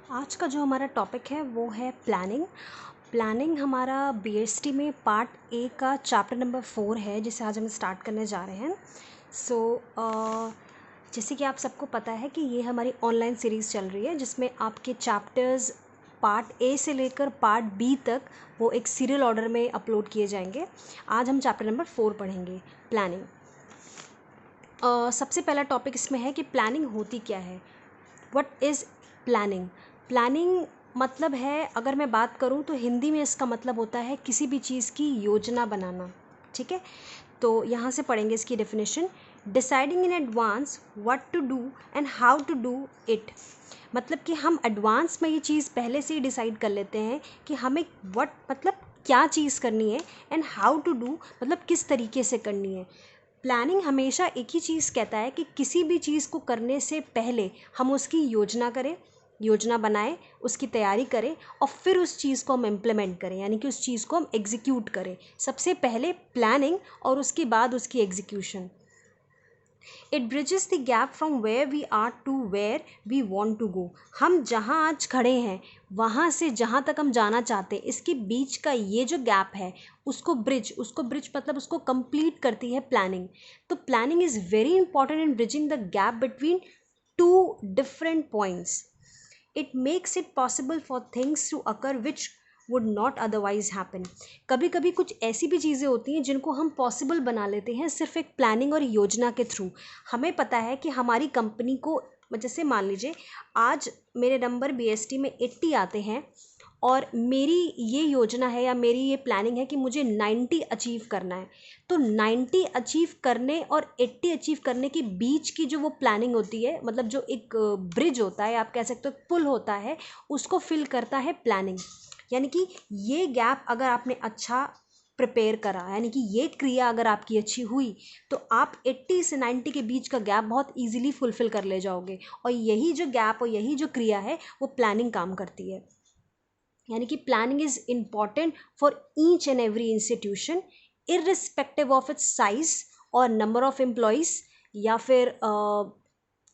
आज का जो हमारा टॉपिक है वो है प्लानिंग। प्लानिंग हमारा बीएसटी में पार्ट ए का चैप्टर नंबर 4 है, जिसे आज हम स्टार्ट करने जा रहे हैं। जैसे कि आप सबको पता है कि ये हमारी ऑनलाइन सीरीज़ चल रही है, जिसमें आपके चैप्टर्स पार्ट ए से लेकर पार्ट बी तक वो एक सीरियल ऑर्डर में अपलोड किए जाएंगे। आज हम चैप्टर नंबर 4 पढ़ेंगे, प्लानिंग। सबसे पहला टॉपिक इसमें है कि प्लानिंग होती क्या है। What is planning? प्लानिंग मतलब है, अगर मैं बात करूँ तो हिंदी में इसका मतलब होता है किसी भी चीज़ की योजना बनाना। ठीक है, तो यहाँ से पढ़ेंगे इसकी definition. Deciding in advance what to do and how to do it. मतलब कि हम एडवांस में ये चीज़ पहले से ही डिसाइड कर लेते हैं कि हमें व्हाट मतलब क्या चीज़ करनी है, एंड हाउ टू डू मतलब किस तरीके से करनी है। प्लानिंग हमेशा एक ही चीज़ कहता है कि किसी भी चीज़ को करने से पहले हम उसकी योजना करें, योजना बनाएं, उसकी तैयारी करें और फिर उस चीज़ को हम इम्प्लीमेंट करें, यानी कि उस चीज़ को हम एग्जीक्यूट करें। सबसे पहले प्लानिंग और उसके बाद उसकी execution. It bridges the gap from where we are to where we want to go. हम जहाँ आज खड़े हैं वहाँ से जहाँ तक हम जाना चाहते हैं, इसके बीच का ये जो गैप है उसको ब्रिज मतलब उसको कंप्लीट करती है प्लानिंग। तो planning is very important in bridging the gap between two different points. It makes it possible for things to occur which would not otherwise happen. कभी कभी कुछ ऐसी भी चीज़ें होती हैं जिनको हम पॉसिबल बना लेते हैं सिर्फ एक प्लानिंग और योजना के थ्रू। हमें पता है कि हमारी कंपनी को, जैसे मान लीजिए आज मेरे नंबर बीएसटी में 80 आते हैं और मेरी ये योजना है या मेरी ये प्लानिंग है कि मुझे 90 अचीव करना है। तो 90 अचीव करने और 80 अचीव करने के बीच की जो वो प्लानिंग होती है, मतलब जो एक ब्रिज होता है, आप कह सकते हो पुल होता है, उसको फिल करता है प्लानिंग। यानी कि ये गैप अगर आपने अच्छा प्रिपेयर करा, यानी कि ये क्रिया अगर आपकी अच्छी हुई, तो आप 80 से 90 के बीच का गैप बहुत ईजिली फुलफिल कर ले जाओगे। और यही जो गैप और यही जो क्रिया है वो प्लानिंग काम करती है। यानी कि planning is important for each and every institution, irrespective of its size और नंबर ऑफ एम्प्लॉयज़, या फिर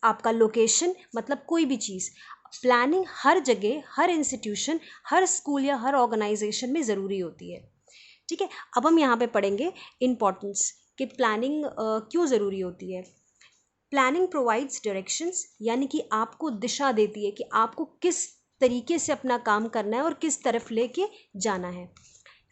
आपका लोकेशन, मतलब कोई भी चीज़। प्लानिंग हर जगह, हर इंस्टीट्यूशन, हर स्कूल या हर ऑर्गेनाइजेशन में ज़रूरी होती है। ठीक है, अब हम यहाँ पे पढ़ेंगे इम्पॉर्टेंस कि प्लानिंग क्यों ज़रूरी होती है। प्लानिंग प्रोवाइड्स डायरेक्शंस, यानी कि आपको दिशा देती है कि आपको किस तरीके से अपना काम करना है और किस तरफ लेके जाना है।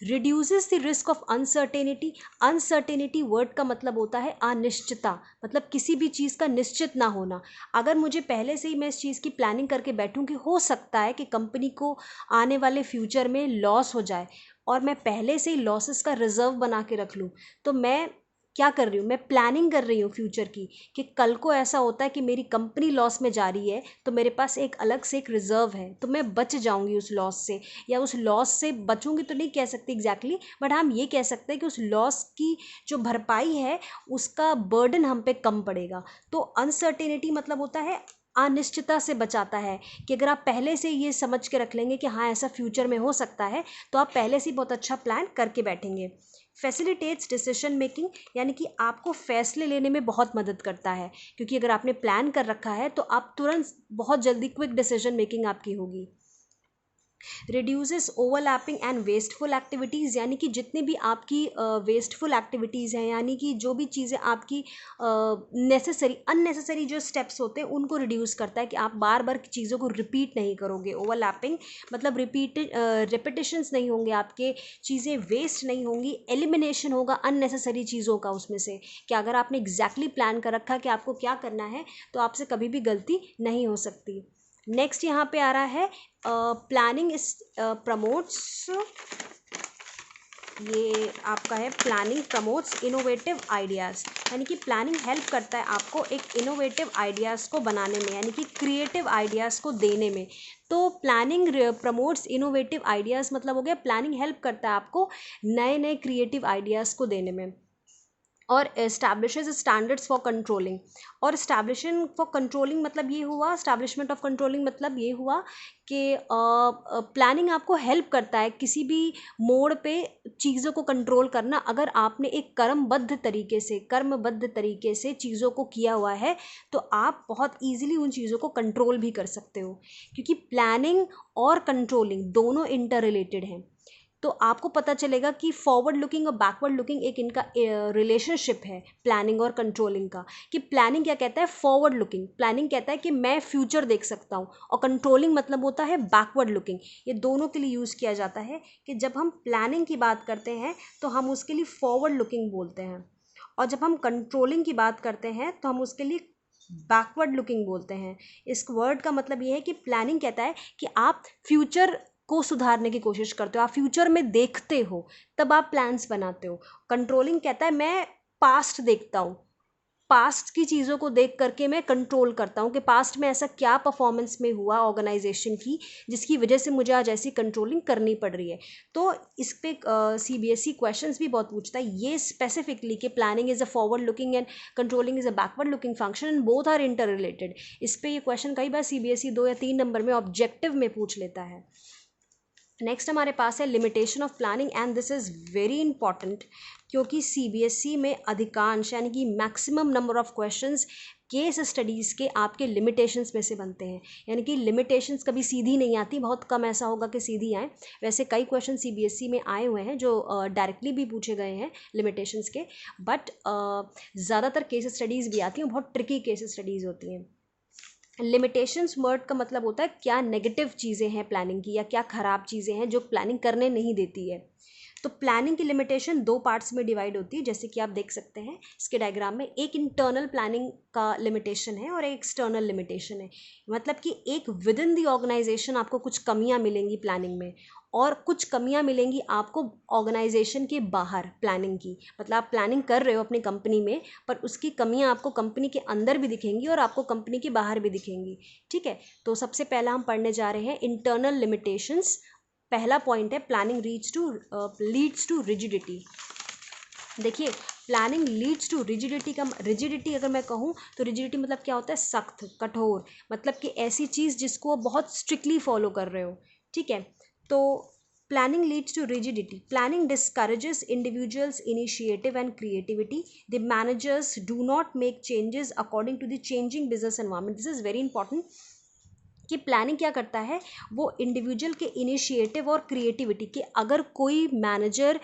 Reduces the risk of uncertainty. Uncertainty word का मतलब होता है अनिश्चितता, मतलब किसी भी चीज़ का निश्चित ना होना। अगर मुझे पहले से ही मैं इस चीज़ की प्लानिंग करके बैठूं कि हो सकता है कि कंपनी को आने वाले फ्यूचर में लॉस हो जाए, और मैं पहले से ही लॉसेस का रिजर्व बना के रख लूँ, तो मैं क्या कर रही हूँ, मैं प्लानिंग कर रही हूँ फ्यूचर की कि कल को ऐसा होता है कि मेरी कंपनी लॉस में जा रही है, तो मेरे पास एक अलग से एक रिजर्व है, तो मैं बच जाऊँगी उस लॉस से। या उस लॉस से बचूंगी तो नहीं कह सकती एग्जैक्टली, बट हम ये कह सकते हैं कि उस लॉस की जो भरपाई है उसका बर्डन हम पे कम पड़ेगा। तो अनसर्टेनिटी मतलब होता है अनिश्चितता से बचाता है, कि अगर आप पहले से ये समझ के रख लेंगे कि हाँ ऐसा फ्यूचर में हो सकता है, तो आप पहले से बहुत अच्छा प्लान करके बैठेंगे। फैसिलिटेट्स डिसीजन मेकिंग, यानी कि आपको फैसले लेने में बहुत मदद करता है, क्योंकि अगर आपने प्लान कर रखा है तो आप तुरंत बहुत जल्दी क्विक डिसीजन मेकिंग आपकी होगी। Reduces overlapping and wasteful activities, यानी कि जितनी भी आपकी वेस्टफुल एक्टिविटीज़ हैं, यानी कि जो भी चीज़ें आपकी अननेसेसरी जो स्टेप्स होते हैं उनको रिड्यूस करता है, कि आप बार बार चीज़ों को रिपीट नहीं करोगे। ओवरलैपिंग मतलब रिपीटिशंस नहीं होंगे आपके, चीज़ें वेस्ट नहीं होंगी, एलिमिनेशन होगा अननेसेसरी चीज़ों का उसमें से, कि अगर आपने एग्जैक्टली प्लान कर रखा कि आपको क्या करना है, तो आपसे कभी भी गलती नहीं हो सकती। नेक्स्ट यहाँ पे आ रहा है प्लानिंग इस प्रमोट्स, ये आपका है प्लानिंग प्रमोट्स इनोवेटिव आइडियाज़, यानी कि प्लानिंग हेल्प करता है आपको एक इनोवेटिव आइडियाज़ को बनाने में, यानी कि क्रिएटिव आइडियाज़ को देने में। तो प्लानिंग प्रमोट्स इनोवेटिव आइडियाज़ मतलब हो गया प्लानिंग हेल्प करता है आपको नए नए क्रिएटिव आइडियाज़ को देने में। और एस्टैब्लिशेस स्टैंडर्ड्स फॉर कंट्रोलिंग। और एस्टैब्लिशिंग फॉर कंट्रोलिंग मतलब ये हुआ, एस्टैब्लिशमेंट ऑफ कंट्रोलिंग मतलब ये हुआ कि प्लानिंग आपको हेल्प करता है किसी भी मोड़ पे चीज़ों को कंट्रोल करना। अगर आपने एक कर्मबद्ध तरीके से चीज़ों को किया हुआ है तो आप बहुत ईजिली उन चीज़ों को कंट्रोल भी कर सकते हो, क्योंकि प्लानिंग और कंट्रोलिंग दोनों इंटर रिलेटेड हैं। तो आपको पता चलेगा कि फॉरवर्ड लुकिंग और बैकवर्ड लुकिंग एक इनका रिलेशनशिप है प्लानिंग और कंट्रोलिंग का। कि प्लानिंग क्या कहता है, फॉरवर्ड लुकिंग। प्लानिंग कहता है कि मैं फ्यूचर देख सकता हूँ, और कंट्रोलिंग मतलब होता है बैकवर्ड लुकिंग। ये दोनों के लिए यूज़ किया जाता है कि जब हम प्लानिंग की बात करते हैं तो हम उसके लिए फॉरवर्ड लुकिंग बोलते हैं, और जब हम कंट्रोलिंग की बात करते हैं तो हम उसके लिए बैकवर्ड लुकिंग बोलते हैं। इस वर्ड का मतलब ये है कि प्लानिंग कहता है कि आप फ्यूचर को सुधारने की कोशिश करते हो, आप फ्यूचर में देखते हो, तब आप प्लान्स बनाते हो। कंट्रोलिंग कहता है मैं पास्ट देखता हूँ, पास्ट की चीज़ों को देख करके मैं कंट्रोल करता हूँ कि पास्ट में ऐसा क्या परफॉर्मेंस में हुआ ऑर्गेनाइजेशन की जिसकी वजह से मुझे आज ऐसी कंट्रोलिंग करनी पड़ रही है। तो इस पे CBSE क्वेश्चंस भी बहुत पूछता है ये स्पेसिफिकली कि planning is a forward looking and controlling is a backward looking function and both are interrelated. इस पे ये क्वेश्चन कई बार CBSE 2 या 3 नंबर में ऑब्जेक्टिव में पूछ लेता है। नेक्स्ट हमारे पास है limitation of planning, and this is very important क्योंकि CBSE में अधिकांश यानी कि maximum number of questions case studies के आपके लिमिटेशंस में से बनते हैं। यानी कि लिमिटेशंस कभी सीधी नहीं आती, बहुत कम ऐसा होगा कि सीधी आए। वैसे कई क्वेश्चन CBSE में आए हुए हैं जो डायरेक्टली भी पूछे गए हैं लिमिटेशंस के, बट ज़्यादातर केस स्टडीज़ भी आती हैं, बहुत ट्रिकी केस स्टडीज़ होती हैं। लिमिटेशंस वर्ड का मतलब होता है क्या नेगेटिव चीज़ें हैं प्लानिंग की, या क्या ख़राब चीज़ें हैं जो प्लानिंग करने नहीं देती है। तो प्लानिंग की लिमिटेशन 2 पार्ट्स में डिवाइड होती है, जैसे कि आप देख सकते हैं इसके डायग्राम में। एक इंटरनल प्लानिंग का लिमिटेशन है और एक एक्सटर्नल लिमिटेशन है। मतलब कि एक विद इन दी ऑर्गेनाइजेशन आपको कुछ कमियां मिलेंगी प्लानिंग में, और कुछ कमियां मिलेंगी आपको ऑर्गेनाइजेशन के बाहर प्लानिंग की। मतलब आप प्लानिंग कर रहे हो अपनी कंपनी में, पर उसकी कमियां आपको कंपनी के अंदर भी दिखेंगी और आपको कंपनी के बाहर भी दिखेंगी। ठीक है, तो सबसे पहला हम पढ़ने जा रहे हैं इंटरनल लिमिटेशंस। पहला पॉइंट है प्लानिंग लीड्स टू रिजिडिटी। देखिए, प्लानिंग लीड्स टू रिजिडिटी का रिजिडिटी अगर मैं कहूँ तो रिजिडिटी मतलब क्या होता है, सख्त, कठोर। मतलब कि ऐसी चीज़ जिसको बहुत स्ट्रिक्टली फॉलो कर रहे हो। ठीक है, तो planning leads to rigidity. Planning discourages individuals initiative and creativity. The managers do not make changes according to the changing business environment. This is very important कि प्लानिंग क्या करता है, वो इंडिविजुअल के इनिशिएटिव और क्रिएटिविटी के, अगर कोई मैनेजर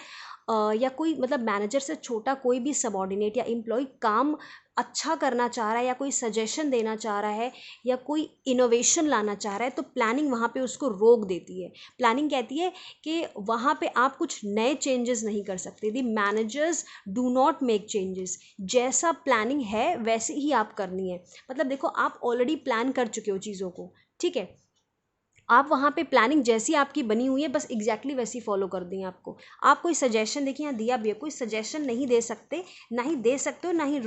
या कोई मतलब मैनेजर से छोटा कोई भी सबॉर्डिनेट या एम्प्लॉय काम अच्छा करना चाह रहा है, या कोई सजेशन देना चाह रहा है, या कोई इनोवेशन लाना चाह रहा है, तो प्लानिंग वहाँ पे उसको रोक देती है। प्लानिंग कहती है कि वहाँ पे आप कुछ नए चेंजेस नहीं कर सकते। The managers do not make changes. जैसा प्लानिंग है वैसे ही आप करनी है। मतलब देखो, आप ऑलरेडी प्लान कर चुके हो चीज़ों को, ठीक है, आप वहाँ पे प्लानिंग जैसी आपकी बनी हुई है बस एग्जैक्टली वैसी फॉलो कर दी आपको। आप कोई सजेशन, देखिए यहाँ दिया भी है, कोई सजेशन नहीं दे सकते, ना ही दे सकते हो, ना ही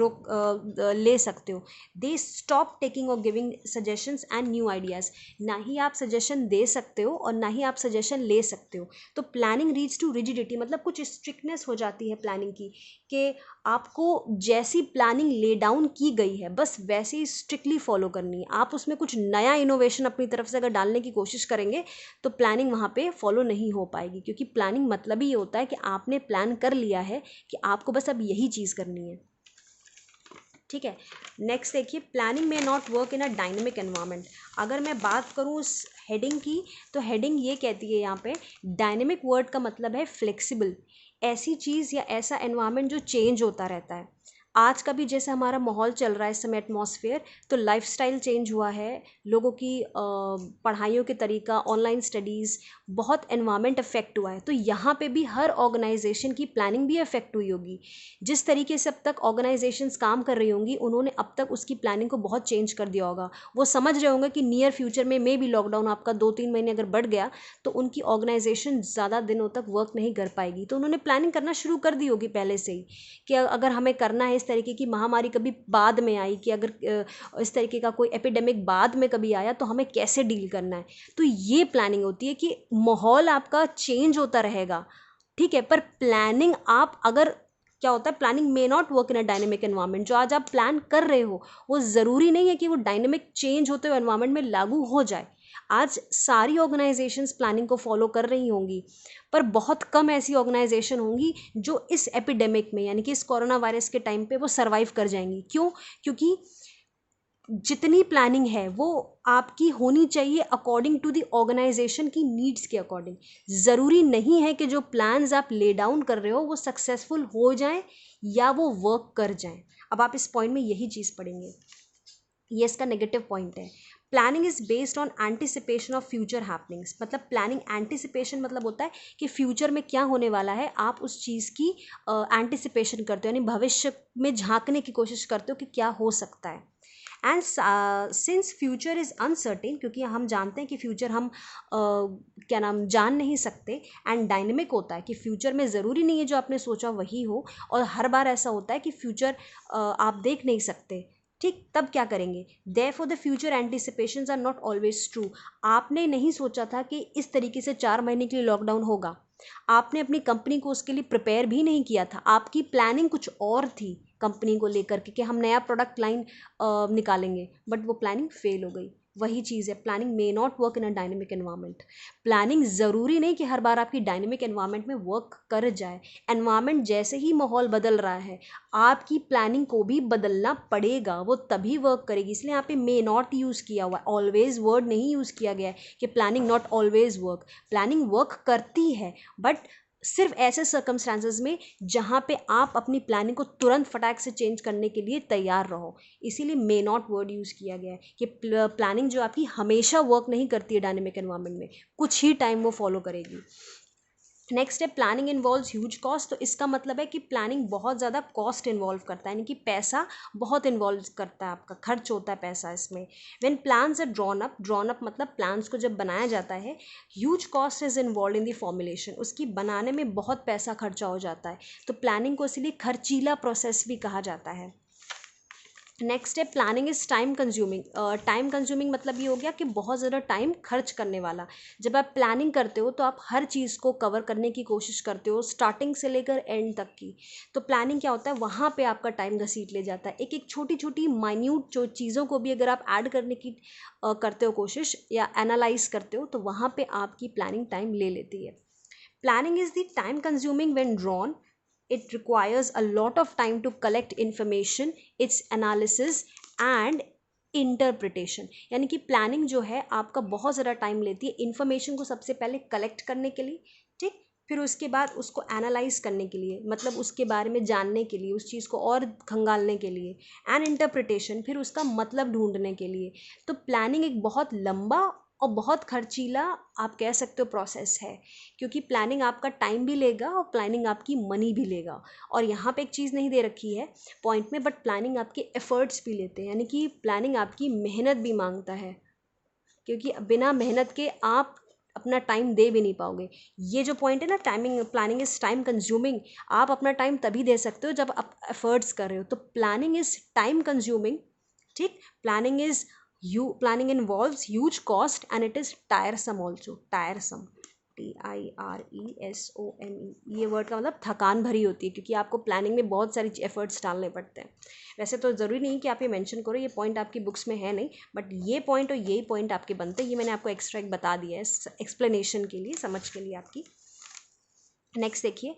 ले सकते हो। दे स्टॉप टेकिंग और giving suggestions and new ideas. ना ही आप सजेशन दे सकते हो और ना ही आप सजेशन ले सकते हो। तो प्लानिंग रीड्स टू रिजिडिटी मतलब कुछ स्ट्रिक्टनेस हो जाती है प्लानिंग की, कि आपको जैसी प्लानिंग ले डाउन की गई है बस वैसे ही स्ट्रिक्टली फॉलो करनी है। आप उसमें कुछ नया इनोवेशन अपनी तरफ से अगर डालने की कोशिश करेंगे तो प्लानिंग वहाँ पे फॉलो नहीं हो पाएगी, क्योंकि प्लानिंग मतलब ही ये होता है कि आपने प्लान कर लिया है कि आपको बस अब यही चीज़ करनी है। ठीक है, नेक्स्ट देखिए, प्लानिंग में not work in a dynamic environment. अगर मैं बात करूँ उस हेडिंग की, तो हेडिंग ये कहती है यहाँ पे, डायनेमिक वर्ड का मतलब है फ्लेक्सिबल। ऐसी चीज़ या ऐसा एनवायरनमेंट जो चेंज होता रहता है। आज का भी जैसे हमारा माहौल चल रहा है इस समय, एटमॉस्फेयर, तो लाइफस्टाइल चेंज हुआ है, लोगों की पढ़ाइयों के तरीका, ऑनलाइन स्टडीज़, बहुत एनवायरनमेंट अफेक्ट हुआ है। तो यहाँ पे भी हर ऑर्गेनाइजेशन की प्लानिंग भी अफेक्ट हुई होगी। जिस तरीके से अब तक ऑर्गेनाइजेशंस काम कर रही होंगी, उन्होंने अब तक उसकी प्लानिंग को बहुत चेंज कर दिया होगा। वो समझ रहे होंगे कि नियर फ्यूचर में मे भी लॉकडाउन आपका 2-3 महीने अगर बढ़ गया तो उनकी ऑर्गेनाइजेशन ज़्यादा दिनों तक वर्क नहीं कर पाएगी। तो उन्होंने प्लानिंग करना शुरू कर दी होगी पहले से ही, कि अगर हमें करना है, इस तरीके की महामारी कभी बाद में आई, कि अगर इस तरीके का कोई एपिडेमिक बाद में कभी आया तो हमें कैसे डील करना है। तो ये प्लानिंग होती है कि माहौल आपका चेंज होता रहेगा, ठीक है, पर प्लानिंग आप अगर क्या होता है, planning may not work in a dynamic environment. जो आज आप प्लान कर रहे हो वो ज़रूरी नहीं है कि वो डायनेमिक चेंज होते हुए एनवायरनमेंट में लागू हो जाए। आज सारी ऑर्गेनाइजेशंस प्लानिंग को फॉलो कर रही होंगी, पर बहुत कम ऐसी ऑर्गेनाइजेशन होंगी जो इस एपिडेमिक में, यानी कि इस कोरोना वायरस के टाइम पे वो सर्वाइव कर जाएंगी। क्यों? क्योंकि जितनी प्लानिंग है वो आपकी होनी चाहिए अकॉर्डिंग टू द ऑर्गेनाइजेशन की नीड्स के अकॉर्डिंग। ज़रूरी नहीं है कि जो प्लान्स आप ले डाउन कर रहे हो वो सक्सेसफुल हो जाएं या वो वर्क कर जाएं। अब आप इस पॉइंट में यही चीज़ पढ़ेंगे, ये इसका नेगेटिव पॉइंट है। Planning is based on anticipation of future happenings. मतलब प्लानिंग एंटिसिपेशन मतलब होता है कि फ्यूचर में क्या होने वाला है, आप उस चीज़ की एंटिसिपेशन करते हो, यानी भविष्य में झांकने की कोशिश करते हो कि क्या हो सकता है। And since future is uncertain, क्योंकि हम जानते हैं कि फ्यूचर हम क्या नाम जान नहीं सकते, एंड डायनेमिक होता है कि फ्यूचर में ज़रूरी नहीं है जो आपने सोचा वही हो, और हर बार ऐसा होता है कि फ्यूचर आप देख नहीं सकते। ठीक, तब क्या करेंगे? Therefore the future anticipations are not always true. आपने नहीं सोचा था कि इस तरीके से 4 महीने के लिए लॉकडाउन होगा, आपने अपनी कंपनी को उसके लिए प्रिपेयर भी नहीं किया था, आपकी प्लानिंग कुछ और थी कंपनी को लेकर के कि हम नया प्रोडक्ट लाइन निकालेंगे, बट वो प्लानिंग फेल हो गई। वही चीज़ है, planning may not work in a dynamic environment. Planning ज़रूरी नहीं कि हर बार आपकी डायनेमिक एनवायरनमेंट में वर्क कर जाए। एनवायरनमेंट जैसे ही माहौल बदल रहा है, आपकी प्लानिंग को भी बदलना पड़ेगा, वो तभी वर्क करेगी। इसलिए यहाँ पे मे नॉट यूज़ किया हुआ है, ऑलवेज वर्ड नहीं यूज़ किया गया है कि planning not always work. Planning work करती है, बट सिर्फ ऐसे सर्कमस्टांसेस में जहाँ पे आप अपनी प्लानिंग को तुरंत फटाक से चेंज करने के लिए तैयार रहो। इसीलिए मे नॉट वर्ड यूज़ किया गया है कि प्लानिंग जो आपकी हमेशा वर्क नहीं करती है डायनेमिक एनवायरनमेंट में, कुछ ही टाइम वो फॉलो करेगी। नेक्स्ट है प्लानिंग इन्वॉल्व्स ह्यूज कॉस्ट। तो इसका मतलब है कि प्लानिंग बहुत ज़्यादा कॉस्ट इन्वॉल्व करता है, यानी कि पैसा बहुत इन्वॉल्व करता है, आपका खर्च होता है पैसा इसमें। When plans are drawn up मतलब प्लान्स को जब बनाया जाता है, huge cost is involve in the formulation, उसकी बनाने में बहुत पैसा खर्चा हो जाता है। तो प्लानिंग को इसलिए खर्चीला प्रोसेस भी कहा जाता है। नेक्स्ट है planning is time consuming. Time consuming मतलब ये हो गया कि बहुत ज़्यादा टाइम खर्च करने वाला। जब आप प्लानिंग करते हो तो आप हर चीज़ को कवर करने की कोशिश करते हो, स्टार्टिंग से लेकर एंड तक की। तो प्लानिंग क्या होता है, वहाँ पे आपका टाइम घसीट ले जाता है। एक एक छोटी छोटी माइन्यूट जो चीज़ों को भी अगर आप ऐड करने की करते हो कोशिश या एनालाइज करते हो, तो वहाँ पे आपकी प्लानिंग टाइम ले लेती है। Planning is the time consuming when drawn. It requires a lot of time to collect information, its analysis and interpretation. यानी कि प्लानिंग जो है आपका बहुत ज़्यादा टाइम लेती है इन्फॉर्मेशन को सबसे पहले कलेक्ट करने के लिए, ठीक, फिर उसके बाद उसको एनालाइज करने के लिए, मतलब उसके बारे में जानने के लिए, उस चीज़ को और खंगालने के लिए, एंड इंटरप्रिटेशन फिर उसका मतलब ढूंढने के लिए। तो प्लानिंग एक बहुत लंबा और बहुत खर्चीला आप कह सकते हो प्रोसेस है, क्योंकि प्लानिंग आपका टाइम भी लेगा और प्लानिंग आपकी मनी भी लेगा। और यहाँ पे एक चीज़ नहीं दे रखी है पॉइंट में, बट प्लानिंग आपके एफर्ट्स भी लेते हैं, यानी कि प्लानिंग आपकी मेहनत भी मांगता है, क्योंकि बिना मेहनत के आप अपना टाइम दे भी नहीं पाओगे। ये जो पॉइंट है ना, timing, planning is time consuming, आप अपना टाइम तभी दे सकते हो जब आप एफर्ट्स कर रहे हो। तो प्लानिंग इज़ टाइम कंज्यूमिंग, ठीक, planning involves huge cost and it is टायरसम also. टायरसम, TIRESOME, ये वर्ड का मतलब थकान भरी होती है, क्योंकि आपको प्लानिंग में बहुत सारी एफर्ट्स डालने पड़ते हैं। वैसे तो ज़रूरी नहीं कि आप ये मेंशन करो, ये पॉइंट आपकी बुक्स में है नहीं, बट ये पॉइंट और यही पॉइंट आपके बनते हैं। ये मैंने आपको एक्स्ट्रा एक बता दिया है एक्सप्लेनेशन के लिए, समझ के लिए आपकी। नेक्स्ट देखिए,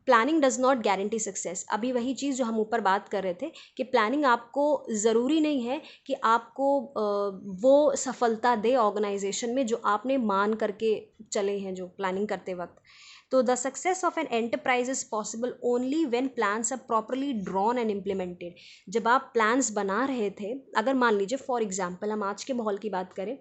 planning does not guarantee success. अभी वही चीज़ जो हम ऊपर बात कर रहे थे कि प्लानिंग आपको ज़रूरी नहीं है कि आपको वो सफलता दे ऑर्गेनाइजेशन में जो आपने मान करके चले हैं जो प्लानिंग करते वक्त। तो the success of an enterprise is possible only when plans are properly drawn and implemented. जब आप प्लान्स बना रहे थे, अगर मान लीजिए फॉर एग्जांपल हम आज के माहौल की बात करें,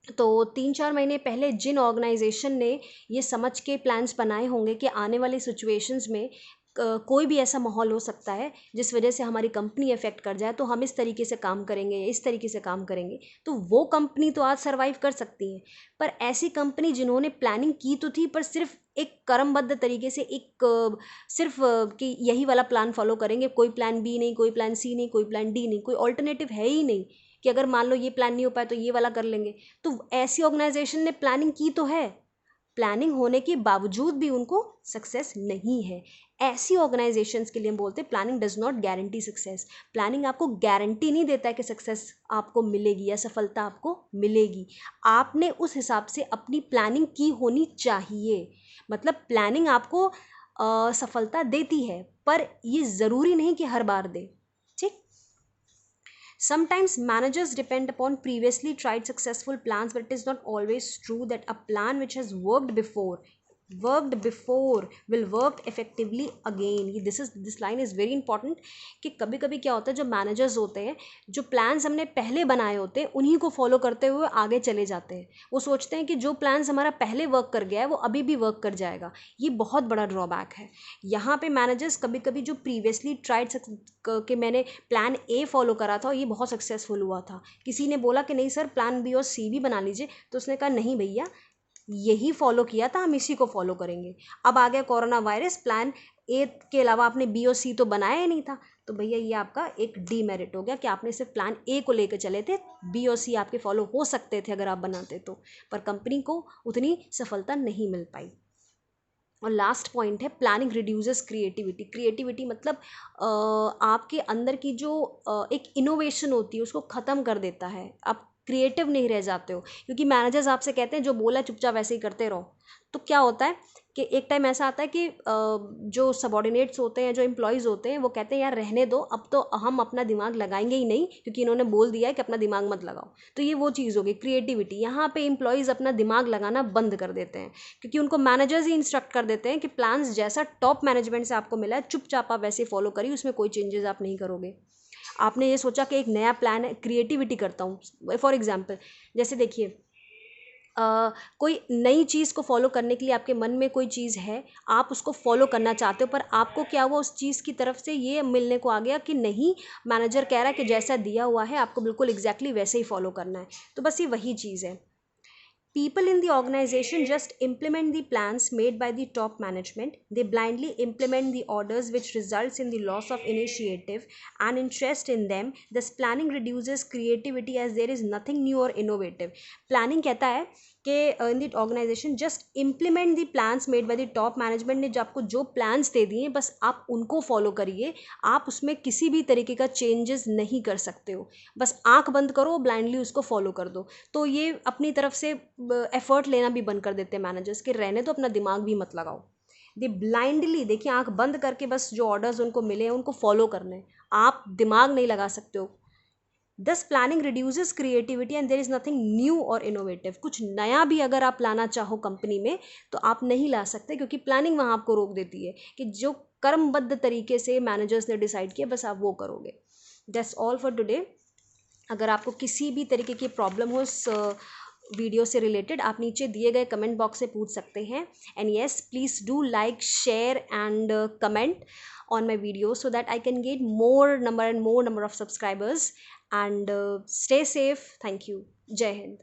तो 3-4 महीने पहले जिन ऑर्गेनाइजेशन ने ये समझ के प्लान्स बनाए होंगे कि आने वाली सिचुएशंस में कोई भी ऐसा माहौल हो सकता है जिस वजह से हमारी कंपनी अफेक्ट कर जाए, तो हम इस तरीके से काम करेंगे, इस तरीके से काम करेंगे, तो वो कंपनी तो आज सर्वाइव कर सकती है। पर ऐसी कंपनी जिन्होंने प्लानिंग की तो थी, पर सिर्फ एक क्रमबद्ध तरीके से, सिर्फ कि यही वाला प्लान फॉलो करेंगे, कोई प्लान बी नहीं, कोई प्लान सी नहीं, कोई प्लान डी नहीं, कोई ऑल्टरनेटिव है ही नहीं कि अगर मान लो ये प्लान नहीं हो पाया तो ये वाला कर लेंगे। तो ऐसी ऑर्गेनाइजेशन ने प्लानिंग की तो है, प्लानिंग होने के बावजूद भी उनको सक्सेस नहीं है। ऐसी ऑर्गेनाइजेशंस के लिए हम बोलते हैं planning does not guarantee success. Planning आपको गारंटी नहीं देता है कि सक्सेस आपको मिलेगी या सफलता आपको मिलेगी। आपने उस हिसाब से अपनी प्लानिंग की होनी चाहिए। मतलब प्लानिंग आपको सफलता देती है, पर ये ज़रूरी नहीं कि हर बार दे। ठीक। Sometimes managers depend upon previously tried successful plans, but it is not always true that a plan which has worked before will work effectively again. ये this line is very important कि कभी कभी क्या होता है, जो मैनेजर्स होते हैं, जो प्लान्स हमने पहले बनाए होते हैं उन्हीं को फॉलो करते हुए आगे चले जाते हैं। वो सोचते हैं कि जो प्लान्स हमारा पहले वर्क कर गया है वो अभी भी वर्क कर जाएगा। ये बहुत बड़ा ड्रॉबैक है। यहाँ पे मैनेजर्स कभी कभी जो प्रीवियसली ट्राइड कि मैंने प्लान ए फॉलो करा था और ये बहुत सक्सेसफुल हुआ था, किसी ने बोला कि नहीं सर प्लान बी और सी भी बना लीजिए, तो उसने कहा नहीं भैया यही फॉलो किया था, हम इसी को फॉलो करेंगे। अब आ गया कोरोना वायरस, प्लान ए के अलावा आपने बी और सी तो बनाया ही नहीं था, तो भैया ये आपका एक डीमेरिट हो गया कि आपने सिर्फ प्लान ए को लेकर चले थे। बी और सी आपके फॉलो हो सकते थे अगर आप बनाते तो, पर कंपनी को उतनी सफलता नहीं मिल पाई। और लास्ट पॉइंट है प्लानिंग रिड्यूसेस क्रिएटिविटी। क्रिएटिविटी मतलब आपके अंदर की जो एक इनोवेशन होती है उसको ख़त्म कर देता है। आप क्रिएटिव नहीं रह जाते हो, क्योंकि मैनेजर्स आपसे कहते हैं जो बोला चुपचाप वैसे ही करते रहो। तो क्या होता है कि एक टाइम ऐसा आता है कि जो सबॉर्डिनेट्स होते हैं, जो एम्प्लॉयज़ होते हैं, वो कहते हैं यार रहने दो, अब तो हम अपना दिमाग लगाएंगे ही नहीं क्योंकि इन्होंने बोल दिया है कि अपना दिमाग मत लगाओ। तो ये वो चीज़ होगी क्रिएटिविटी। यहाँ पे एम्प्लॉयज़ अपना दिमाग लगाना बंद कर देते हैं क्योंकि उनको मैनेजर्स ही इंस्ट्रक्ट कर देते हैं कि प्लान्स जैसा टॉप मैनेजमेंट से आपको मिला है चुपचाप आप वैसे फॉलो करिए, उसमें कोई चेंजेस आप नहीं करोगे। आपने ये सोचा कि एक नया प्लान है, क्रिएटिविटी करता हूँ। फॉर एग्जाम्पल जैसे देखिए कोई नई चीज़ को फॉलो करने के लिए आपके मन में कोई चीज़ है, आप उसको फॉलो करना चाहते हो, पर आपको क्या हुआ उस चीज़ की तरफ से ये मिलने को आ गया कि नहीं, मैनेजर कह रहा है कि जैसा दिया हुआ है आपको बिल्कुल एग्जैक्टली वैसे ही फॉलो करना है। तो बस ये वही चीज़ है। People in the organization just implement the plans made by the top management. They blindly implement the orders, which results in the loss of initiative and interest in them. Thus, planning reduces creativity as there is nothing new or innovative. Planning कहता है कि in the organization just implement the plans made by the top management ने जो आपको जो plans दे दिए बस आप उनको follow करिए। आप उसमें किसी भी तरीके का changes नहीं कर सकते हो, बस आँख बंद करो, blindly उसको follow कर दो। तो ये अपनी तरफ से एफर्ट लेना भी बंद कर देते हैं मैनेजर्स कि रहने दो, अपना दिमाग भी मत लगाओ। दे ब्लाइंडली, देखिए आंख बंद करके बस जो ऑर्डर्स उनको मिले हैं उनको फॉलो करने, आप दिमाग नहीं लगा सकते हो। Thus planning reduces creativity and there is nothing new और इनोवेटिव। कुछ नया भी अगर आप लाना चाहो कंपनी में तो आप नहीं ला सकते, क्योंकि प्लानिंग वहाँ आपको रोक देती है कि जो कर्मबद्ध तरीके से मैनेजर्स ने डिसाइड किया बस आप वो करोगे। That's all for today. अगर आपको किसी भी तरीके की प्रॉब्लम हो इस वीडियो से रिलेटेड, आप नीचे दिए गए कमेंट बॉक्स से पूछ सकते हैं। And yes, please do like, share and comment on my videos so that I can get more number of subscribers, and stay safe. Thank you. Jai Hind.